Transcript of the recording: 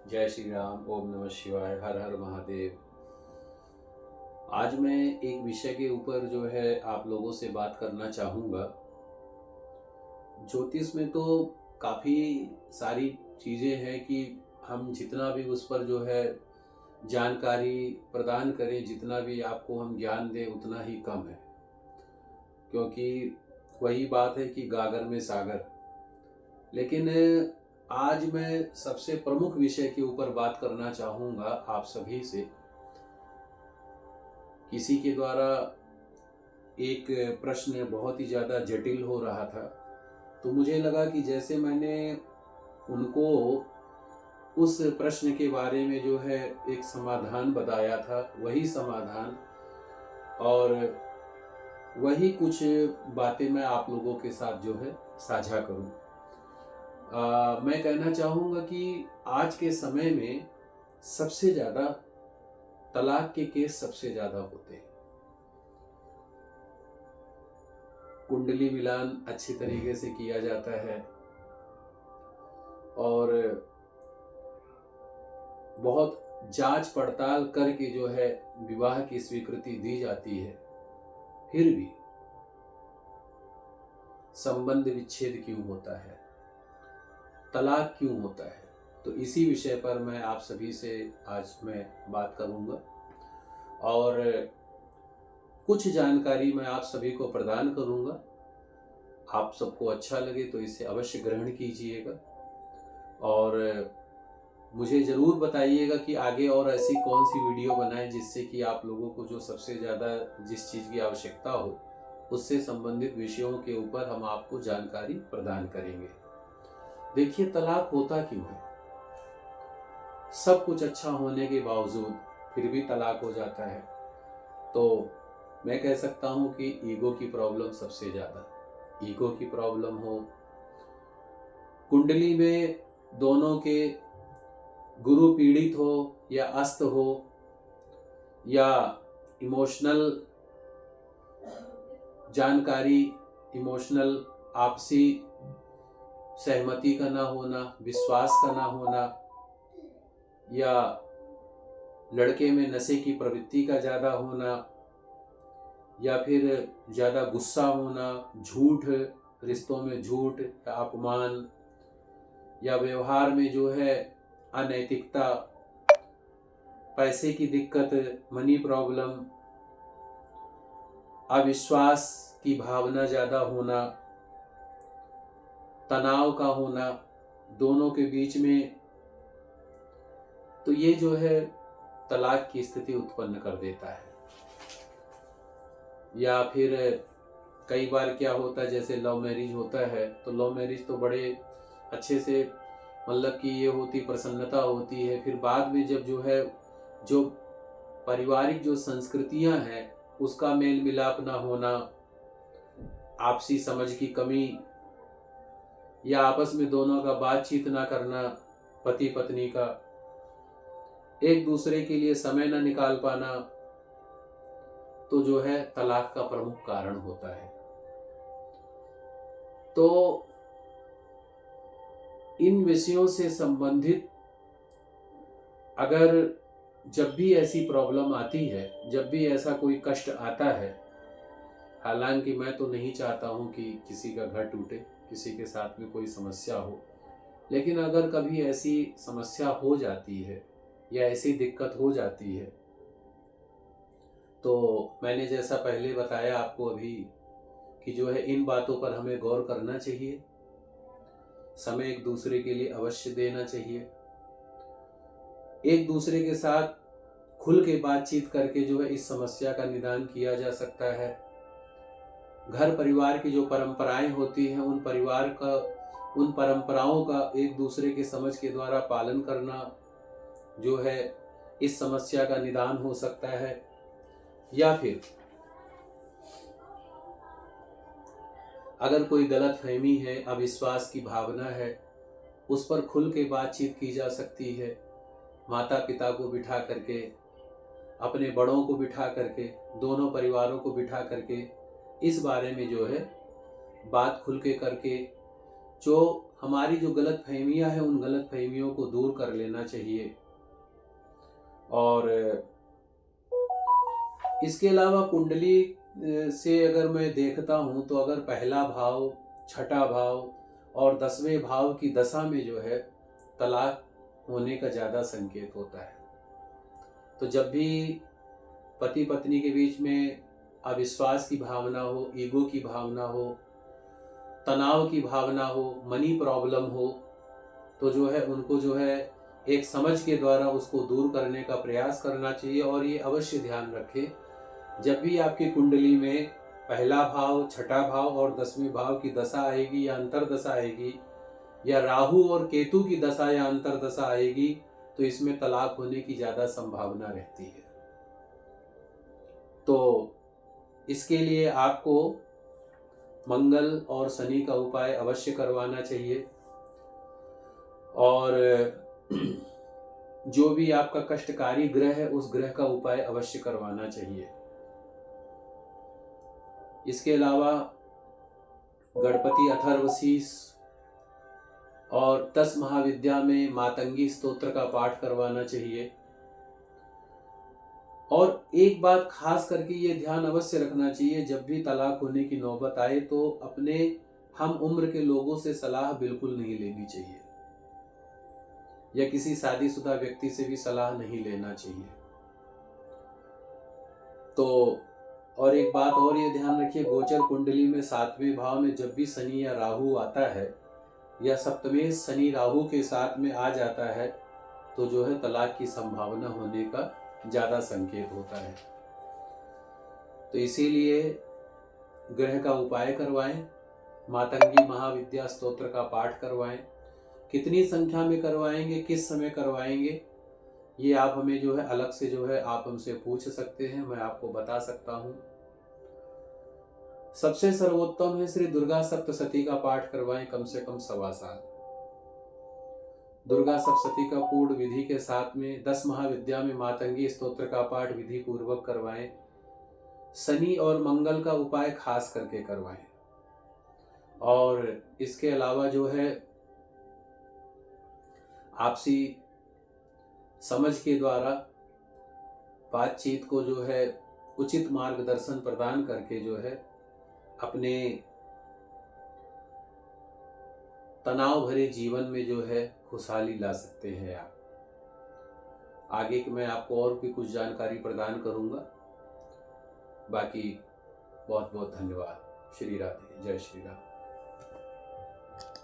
जय श्री राम। ओम नमः शिवाय। हर हर महादेव। आज मैं एक विषय के ऊपर जो है आप लोगों से बात करना चाहूँगा। ज्योतिष में तो काफ़ी सारी चीज़ें हैं कि हम जितना भी उस पर जो है जानकारी प्रदान करें, जितना भी आपको हम ज्ञान दें उतना ही कम है, क्योंकि वही बात है कि गागर में सागर। लेकिन आज मैं सबसे प्रमुख विषय के ऊपर बात करना चाहूँगा आप सभी से। किसी के द्वारा एक प्रश्न बहुत ही ज़्यादा जटिल हो रहा था, तो मुझे लगा कि जैसे मैंने उनको उस प्रश्न के बारे में जो है एक समाधान बताया था, वही समाधान और वही कुछ बातें मैं आप लोगों के साथ जो है साझा करूं। मैं कहना चाहूँगा कि आज के समय में सबसे ज़्यादा तलाक के केस सबसे ज़्यादा होते हैं। कुंडली मिलान अच्छी तरीके से किया जाता है और बहुत जांच पड़ताल करके जो है विवाह की स्वीकृति दी जाती है, फिर भी संबंध विच्छेद क्यों होता है, तलाक क्यों होता है। तो इसी विषय पर मैं आप सभी से आज मैं बात करूंगा और कुछ जानकारी मैं आप सभी को प्रदान करूंगा। आप सबको अच्छा लगे तो इसे अवश्य ग्रहण कीजिएगा और मुझे ज़रूर बताइएगा कि आगे और ऐसी कौन सी वीडियो बनाएं जिससे कि आप लोगों को जो सबसे ज़्यादा जिस चीज़ की आवश्यकता हो उससे संबंधित विषयों के ऊपर हम आपको जानकारी प्रदान करेंगे। देखिए, तलाक होता क्यों है। सब कुछ अच्छा होने के बावजूद फिर भी तलाक हो जाता है। तो मैं कह सकता हूँ कि ईगो की प्रॉब्लम सबसे ज़्यादा, ईगो की प्रॉब्लम हो, कुंडली में दोनों के गुरु पीड़ित हो या अस्त हो, या इमोशनल जानकारी, इमोशनल आपसी सहमति का ना होना, विश्वास का ना होना, या लड़के में नशे की प्रवृत्ति का ज़्यादा होना, या फिर ज़्यादा गुस्सा होना, झूठ, रिश्तों में झूठ या अपमान, या व्यवहार में जो है अनैतिकता, पैसे की दिक्कत, मनी प्रॉब्लम, अविश्वास की भावना ज़्यादा होना, तनाव का होना दोनों के बीच में, तो ये जो है तलाक की स्थिति उत्पन्न कर देता है। या फिर कई बार क्या होता है, जैसे लव मैरिज होता है, तो लव मैरिज तो बड़े अच्छे से मतलब कि ये होती प्रसन्नता होती है, फिर बाद में जब जो है जो पारिवारिक जो संस्कृतियां हैं उसका मेल मिलाप ना होना, आपसी समझ की कमी, या आपस में दोनों का बातचीत ना करना, पति पत्नी का एक दूसरे के लिए समय ना निकाल पाना, तो जो है तलाक का प्रमुख कारण होता है। तो इन विषयों से संबंधित अगर जब भी ऐसी प्रॉब्लम आती है, जब भी ऐसा कोई कष्ट आता है, हालांकि मैं तो नहीं चाहता हूं कि किसी का घर टूटे, किसी के साथ में कोई समस्या हो, लेकिन अगर कभी ऐसी समस्या हो जाती है या ऐसी दिक्कत हो जाती है, तो मैंने जैसा पहले बताया आपको अभी कि जो है इन बातों पर हमें गौर करना चाहिए, समय एक दूसरे के लिए अवश्य देना चाहिए, एक दूसरे के साथ खुल के बातचीत करके जो है इस समस्या का निदान किया जा सकता है। घर परिवार की जो परंपराएं होती हैं उन परंपराओं का एक दूसरे के समझ के द्वारा पालन करना जो है इस समस्या का निदान हो सकता है। या फिर अगर कोई गलतफहमी है, अविश्वास की भावना है, उस पर खुल के बातचीत की जा सकती है। माता पिता को बिठा करके, अपने बड़ों को बिठा करके, दोनों परिवारों को बिठा करके इस बारे में जो है बात खुल के करके जो हमारी जो गलत फहमियाँ हैं उन गलत फहमियों को दूर कर लेना चाहिए। और इसके अलावा कुंडली से अगर मैं देखता हूँ तो अगर पहला भाव, छठा भाव और 10वें भाव की दशा में जो है तलाक होने का ज़्यादा संकेत होता है। तो जब भी पति पत्नी के बीच में अविश्वास की भावना हो, ईगो की भावना हो, तनाव की भावना हो, मनी प्रॉब्लम हो, तो जो है उनको जो है एक समझ के द्वारा उसको दूर करने का प्रयास करना चाहिए। और ये अवश्य ध्यान रखें, जब भी आपकी कुंडली में पहला भाव, छठा भाव और 10वें भाव की दशा आएगी या अंतरदशा आएगी, या राहु और केतु की दशा या अंतरदशा आएगी, तो इसमें तलाक होने की ज़्यादा संभावना रहती है। तो इसके लिए आपको मंगल और शनि का उपाय अवश्य करवाना चाहिए। और जो भी आपका कष्टकारी ग्रह है उस ग्रह का उपाय अवश्य करवाना चाहिए। इसके अलावा गणपति अथर्वशीष और 10 महाविद्या में मातंगी स्तोत्र का पाठ करवाना चाहिए। और एक बात खास करके ये ध्यान अवश्य रखना चाहिए, जब भी तलाक होने की नौबत आए तो अपने हम उम्र के लोगों से सलाह बिल्कुल नहीं लेनी चाहिए, या किसी शादीशुदा व्यक्ति से भी सलाह नहीं लेना चाहिए। तो और एक बात और ये ध्यान रखिए, गोचर कुंडली में 7वें भाव में जब भी शनि या राहु आता है, या सप्तमेश शनि राहु के साथ में आ जाता है, तो जो है तलाक की संभावना होने का ज़्यादा संकेत होता है। तो इसीलिए ग्रह का उपाय करवाएं, मातंगी महाविद्या स्तोत्र का पाठ करवाएं। कितनी संख्या में करवाएंगे, किस समय करवाएंगे, ये आप हमें जो है अलग से जो है आप हमसे पूछ सकते हैं, मैं आपको बता सकता हूँ। सबसे सर्वोत्तम है श्री दुर्गा सप्तशती का पाठ करवाएं, कम से कम 1.25 साल। दुर्गा सप्तशती का पूर्ण विधि के साथ में 10 महाविद्या में मातंगी स्तोत्र का पाठ विधि पूर्वक करवाएं। शनि और मंगल का उपाय खास करके करवाएं। और इसके अलावा जो है आपसी समझ के द्वारा बातचीत को जो है उचित मार्गदर्शन प्रदान करके जो है अपने तनाव भरे जीवन में जो है खुशहाली ला सकते हैं आप। आगे मैं आपको और भी कुछ जानकारी प्रदान करूंगा। बाकी बहुत बहुत धन्यवाद। श्री राधे, जय श्री राम।